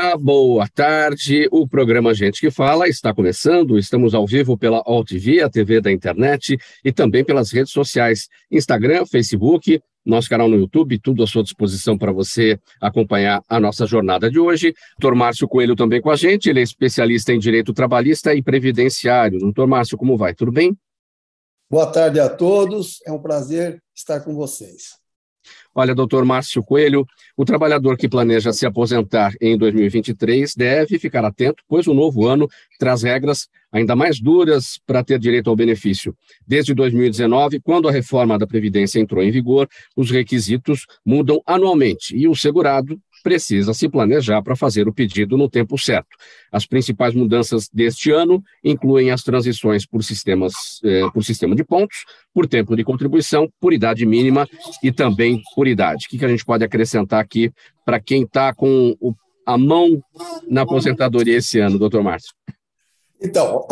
Olá, boa tarde. O programa Gente que Fala está começando. Estamos ao vivo pela AltV, a TV da internet, e também pelas redes sociais, Instagram, Facebook, nosso canal no YouTube, tudo à sua disposição para você acompanhar a nossa jornada de hoje. Dr. Márcio Coelho também com a gente, ele é especialista em Direito Trabalhista e Previdenciário. Dr. Márcio, como vai? Tudo bem? Boa tarde a todos, é um prazer estar com vocês. Olha, doutor Márcio Coelho, o trabalhador que planeja se aposentar em 2023 deve ficar atento, pois o novo ano traz regras ainda mais duras para ter direito ao benefício. Desde 2019, quando a reforma da Previdência entrou em vigor, os requisitos mudam anualmente e o segurado precisa se planejar para fazer o pedido no tempo certo. As principais mudanças deste ano incluem as transições por sistema de pontos, por tempo de contribuição, por idade mínima e também por idade. O que a gente pode acrescentar aqui para quem está com a mão na aposentadoria esse ano, doutor Márcio? Então,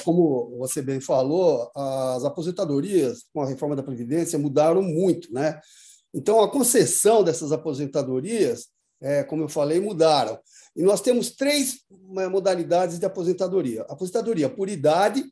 como você bem falou, as aposentadorias com a reforma da Previdência mudaram muito, né? Então, a concessão dessas aposentadorias, como eu falei, mudaram. E nós temos três modalidades de aposentadoria. Aposentadoria por idade,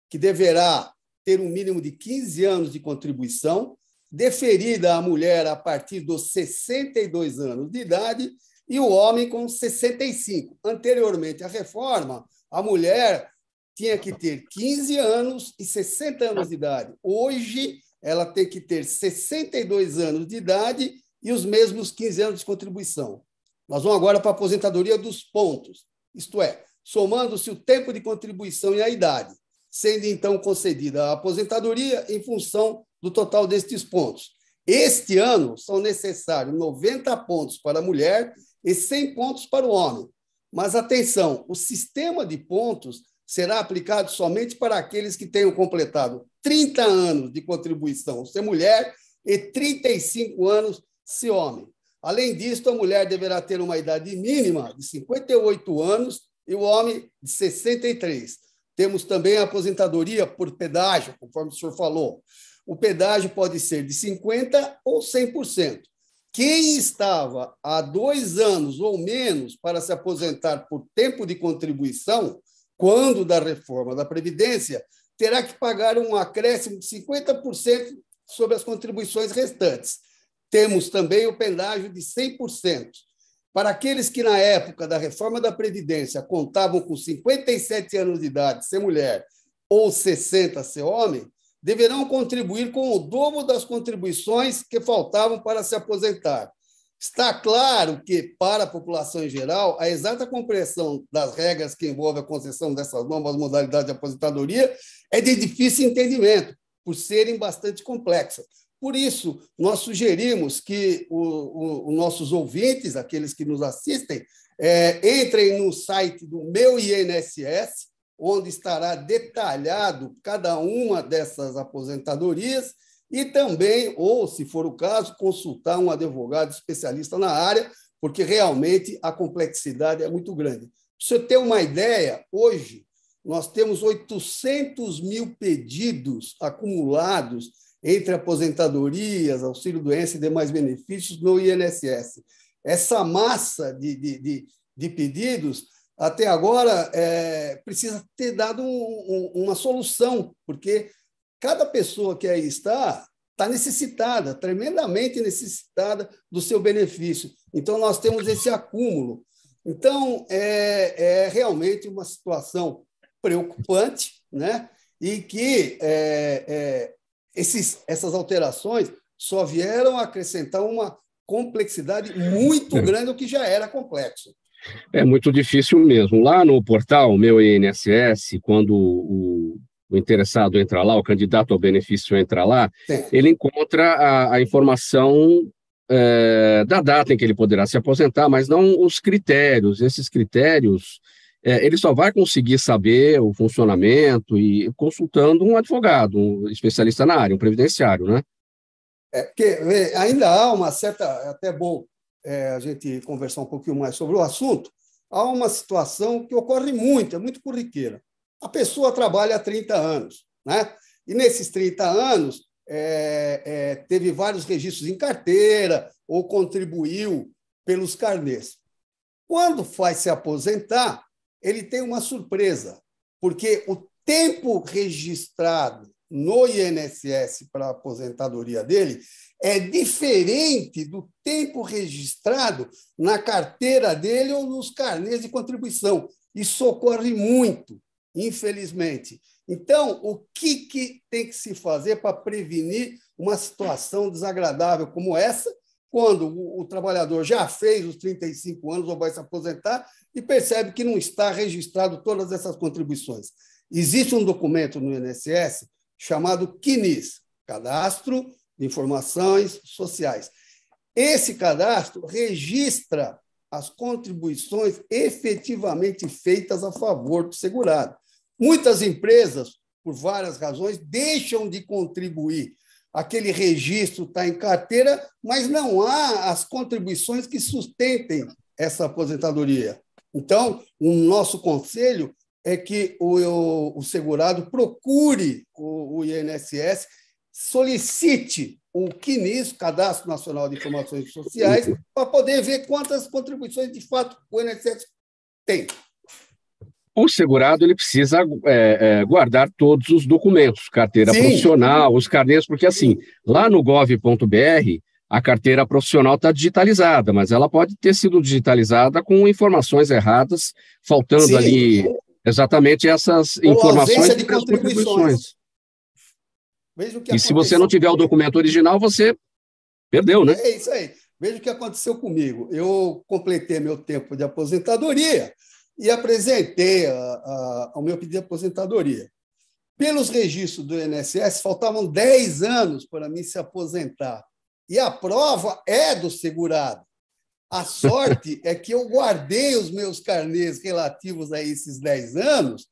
que deverá ter um mínimo de 15 anos de contribuição, deferida à mulher a partir dos 62 anos de idade e o homem com 65. Anteriormente à reforma, a mulher tinha que ter 15 anos e 60 anos de idade. Hoje, ela tem que ter 62 anos de idade e os mesmos 15 anos de contribuição. Nós vamos agora para a aposentadoria dos pontos, isto é, somando-se o tempo de contribuição e a idade, sendo então concedida a aposentadoria em função do total destes pontos. Este ano são necessários 90 pontos para a mulher e 100 pontos para o homem. Mas, atenção, o sistema de pontos será aplicado somente para aqueles que tenham completado 30 anos de contribuição, se mulher, e 35 anos, se homem. Além disso, a mulher deverá ter uma idade mínima de 58 anos e o homem de 63. Temos também a aposentadoria por pedágio, conforme o senhor falou. O pedágio pode ser de 50% ou 100%. Quem estava há 2 anos ou menos para se aposentar por tempo de contribuição, quando da reforma da Previdência, terá que pagar um acréscimo de 50% sobre as contribuições restantes. Temos também o pedágio de 100%. Para aqueles que, na época da reforma da Previdência, contavam com 57 anos de idade, ser mulher, ou 60, ser homem, deverão contribuir com o dobro das contribuições que faltavam para se aposentar. Está claro que, para a população em geral, a exata compreensão das regras que envolvem a concessão dessas novas modalidades de aposentadoria é de difícil entendimento, por serem bastante complexas. Por isso, nós sugerimos que os nossos ouvintes, aqueles que nos assistem, entrem no site do Meu INSS, onde estará detalhado cada uma dessas aposentadorias e também, ou, se for o caso, consultar um advogado especialista na área, porque realmente a complexidade é muito grande. Para você ter uma ideia, hoje nós temos 800 mil pedidos acumulados entre aposentadorias, auxílio-doença e demais benefícios no INSS. Essa massa de pedidos, até agora, precisa ter dado uma solução, porque cada pessoa que aí está necessitada, tremendamente necessitada do seu benefício. Então, nós temos esse acúmulo. Então, é realmente uma situação preocupante, né? E que essas alterações só vieram acrescentar uma complexidade muito grande, o que já era complexo. É muito difícil mesmo. Lá no portal Meu INSS, quando o interessado entra lá, o candidato ao benefício entra lá, sim, ele encontra a informação da data em que ele poderá se aposentar, mas não os critérios. Esses critérios, ele só vai conseguir saber o funcionamento e consultando um advogado, um especialista na área, um previdenciário, né? Porque ainda há uma certa... É até bom a gente conversar um pouquinho mais sobre o assunto. Há uma situação que ocorre muito, é muito corriqueira. A pessoa trabalha há 30 anos, né? E nesses 30 anos teve vários registros em carteira ou contribuiu pelos carnês. Quando vai se aposentar, ele tem uma surpresa, porque o tempo registrado no INSS para a aposentadoria dele é diferente do tempo registrado na carteira dele ou nos carnês de contribuição. Isso ocorre muito, infelizmente. Então, o que tem que se fazer para prevenir uma situação desagradável como essa, quando o trabalhador já fez os 35 anos ou vai se aposentar e percebe que não está registrado todas essas contribuições? Existe um documento no INSS chamado CNIS, Cadastro de Informações Sociais. Esse cadastro registra as contribuições efetivamente feitas a favor do segurado. Muitas empresas, por várias razões, deixam de contribuir. Aquele registro está em carteira, mas não há as contribuições que sustentem essa aposentadoria. Então, o nosso conselho é que o segurado procure o INSS, solicite o CNIS, Cadastro Nacional de Informações Sociais, para poder ver quantas contribuições, de fato, o INSS tem. O segurado ele precisa guardar todos os documentos, carteira Sim. profissional, os carnês, porque assim, lá no gov.br, a carteira profissional está digitalizada, mas ela pode ter sido digitalizada com informações erradas, faltando Sim. ali exatamente essas Ou informações ausência de sobre as contribuições. Veja o que E se você não tiver o documento original, você perdeu, né? É isso aí. Veja o que aconteceu comigo. Eu completei meu tempo de aposentadoria e apresentei o meu pedido de aposentadoria. Pelos registros do INSS, faltavam 10 anos para mim se aposentar. E a prova é do segurado. A sorte é que eu guardei os meus carnês relativos a esses 10 anos,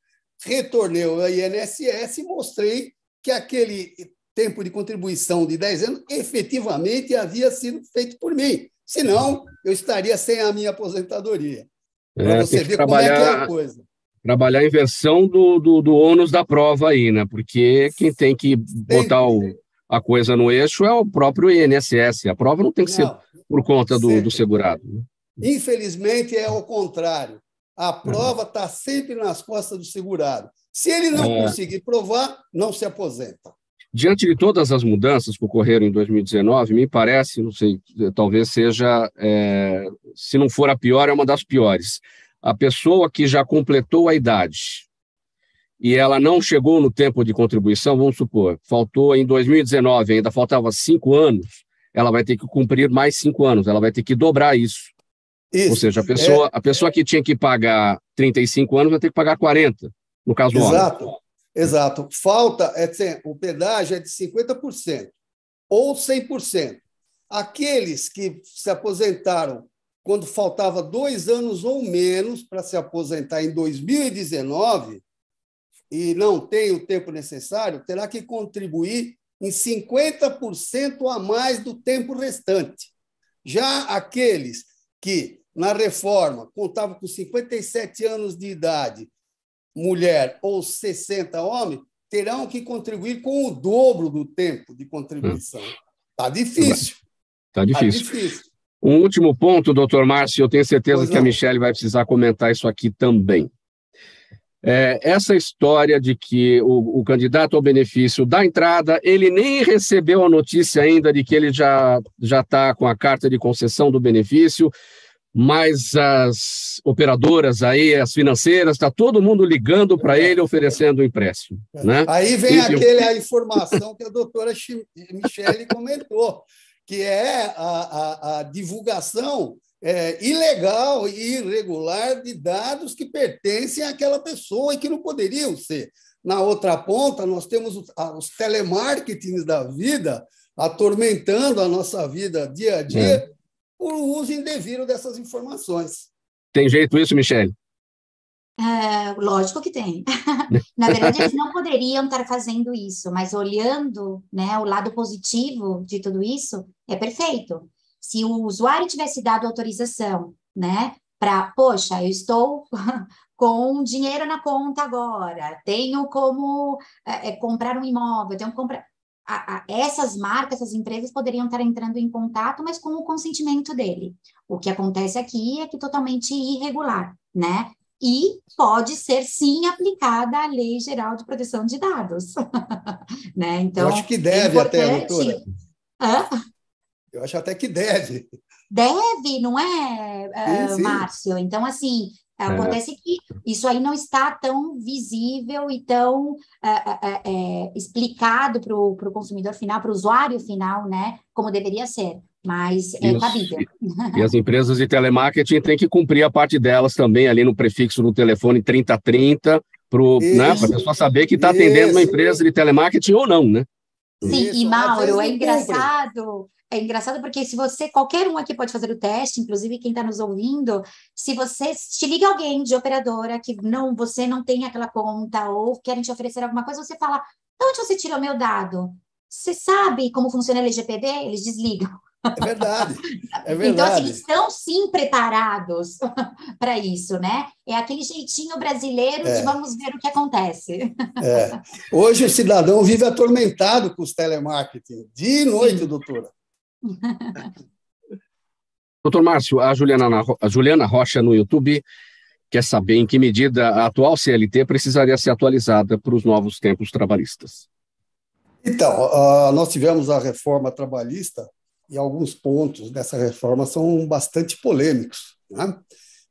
retornei ao INSS e mostrei que aquele tempo de contribuição de 10 anos efetivamente havia sido feito por mim. Senão, eu estaria sem a minha aposentadoria. Para você ver como é que é a coisa. Trabalhar a inversão do ônus da prova aí, né? Porque quem tem que botar a coisa no eixo é o próprio INSS. A prova não tem que ser por conta do segurado. Né? Infelizmente, é o contrário. A prova está sempre nas costas do segurado. Se ele não conseguir provar, não se aposenta. Diante de todas as mudanças que ocorreram em 2019, me parece, não sei, talvez seja, se não for a pior, é uma das piores. A pessoa que já completou a idade e ela não chegou no tempo de contribuição, vamos supor, faltou em 2019, ainda faltava 5 anos, ela vai ter que cumprir mais 5 anos, ela vai ter que dobrar isso. Ou seja, a pessoa que tinha que pagar 35 anos vai ter que pagar 40, no caso do homem. Exato. Falta, o pedágio é de 50% ou 100%. Aqueles que se aposentaram quando faltava 2 anos ou menos para se aposentar em 2019 e não tem o tempo necessário, terá que contribuir em 50% a mais do tempo restante. Já aqueles que, na reforma, contavam com 57 anos de idade, mulher, ou 60 homem, terão que contribuir com o dobro do tempo de contribuição. Está difícil. Está difícil. Um último ponto, doutor Márcio, eu tenho certeza que a Michele vai precisar comentar isso aqui também. Essa história de que o candidato ao benefício da entrada, ele nem recebeu a notícia ainda de que ele já está com a carta de concessão do benefício, mas as operadoras aí, as financeiras, está todo mundo ligando para ele oferecendo o empréstimo. Né? Aí vem a informação que a doutora Michele comentou, que é a divulgação ilegal e irregular de dados que pertencem àquela pessoa e que não poderiam ser. Na outra ponta, nós temos os telemarketings da vida atormentando a nossa vida dia a dia por uso indevido dessas informações. Tem jeito isso, Michele? Lógico que tem. Na verdade, eles não poderiam estar fazendo isso, mas olhando, né, o lado positivo de tudo isso, é perfeito. Se o usuário tivesse dado autorização, né, para, poxa, eu estou com dinheiro na conta agora, tenho como comprar um imóvel, tenho que comprar... essas marcas, essas empresas poderiam estar entrando em contato, mas com o consentimento dele. O que acontece aqui é que totalmente irregular, né? E pode ser, sim, aplicada a Lei Geral de Proteção de Dados. Né? Então, eu acho que deve até, doutora. Hã? Eu acho até que deve. Deve, não é, Sim. Márcio? Então, assim, acontece que isso aí não está tão visível e tão explicado para o consumidor final, para o usuário final, né, como deveria ser, mas é cabível. E as empresas de telemarketing têm que cumprir a parte delas também, ali no prefixo do telefone 3030, né, para a pessoa saber que está atendendo uma empresa de telemarketing ou não, né? Sim, e Mauro, é engraçado porque se você, qualquer um aqui pode fazer o teste, inclusive quem está nos ouvindo, se você te liga alguém de operadora que você não tem aquela conta ou querem te oferecer alguma coisa, você fala, de onde você tirou meu dado? Você sabe como funciona a LGPD? Eles desligam. É verdade, é verdade. Então, assim, eles estão sim preparados para isso, né? É aquele jeitinho brasileiro de vamos ver o que acontece. Hoje o cidadão vive atormentado com os telemarketing, dia e noite, doutora. Doutor Márcio, a Juliana Rocha no YouTube quer saber em que medida a atual CLT precisaria ser atualizada para os novos tempos trabalhistas. Então, nós tivemos a reforma trabalhista e alguns pontos dessa reforma são bastante polêmicos, né?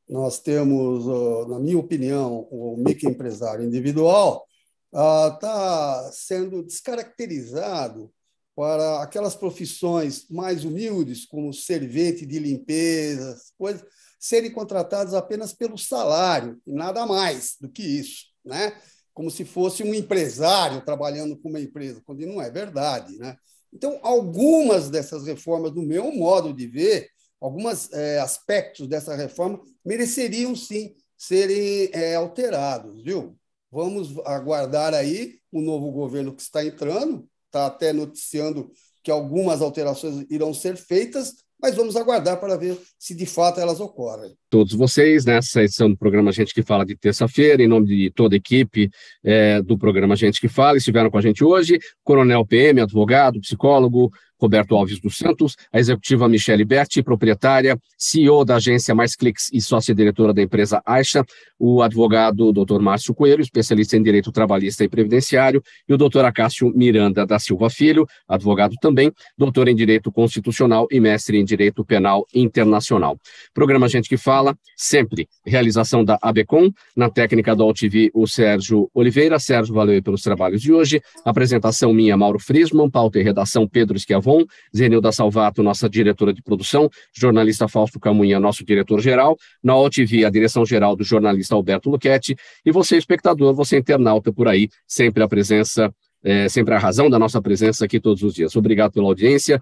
Nós temos, na minha opinião, o microempresário individual está sendo descaracterizado para aquelas profissões mais humildes, como servente de limpeza, coisas, serem contratados apenas pelo salário, e nada mais do que isso, né? Como se fosse um empresário trabalhando com uma empresa, quando não é verdade, né? Então, algumas dessas reformas, no meu modo de ver, alguns aspectos dessa reforma mereceriam, sim, serem alterados, viu? Vamos aguardar aí o novo governo que está entrando, está até noticiando que algumas alterações irão ser feitas, mas vamos aguardar para ver se de fato elas ocorrem. Todos vocês, nessa edição do programa Gente que Fala de terça-feira, em nome de toda a equipe do programa Gente que Fala, estiveram com a gente hoje, Coronel PM, advogado, psicólogo, Roberto Alves dos Santos, a executiva Michele Berti, proprietária, CEO da agência Mais Cliques e sócia-diretora da empresa Aixa, o advogado Dr. Márcio Coelho, especialista em direito trabalhista e previdenciário, e o Dr. Acácio Miranda da Silva Filho, advogado também, doutor em direito constitucional e mestre em direito penal internacional. Programa Gente que Fala, sempre realização da ABECOM, na técnica do AltV, o Sérgio Oliveira. Sérgio, valeu aí pelos trabalhos de hoje. Apresentação minha, Mauro Friesman, pauta e redação Pedro Schiavon, Zenilda Salvato, nossa diretora de produção, jornalista Fausto Camunha, nosso diretor-geral, na AltV, a direção-geral do jornalista Alberto Luchetti, e você, espectador, você internauta por aí, sempre a presença, sempre a razão da nossa presença aqui todos os dias. Obrigado pela audiência.